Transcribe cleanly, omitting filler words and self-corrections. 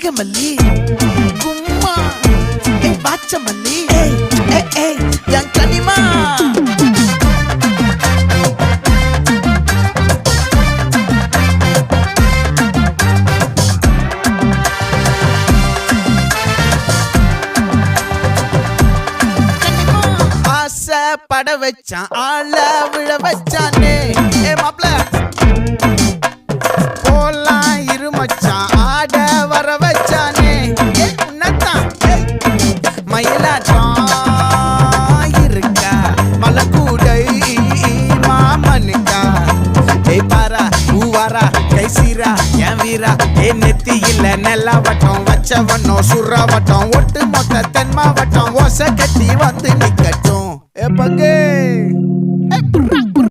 நாகமல்லி கும்மா பாச்சமல்லி என் கனிமா பட வச்சான் ஆள விழ வச்சானே மாப்ள போலாம் இருமச்சான் ஆட வர வச்சானே உன்னத்தான் மயிலாட்டம் இருக்கா மலக்கூடை மாமனுக்கா பாரா பூவாரா கைசீரா என் வீரா நெத்தி இல்ல நெல்லாவட்டம் வச்சவட்டம் சுறாவட்டம் ஒட்டு மொத்த தென் மாவட்டம் ஓசை கட்டி வந்து நிக்கட்டும் பங்கே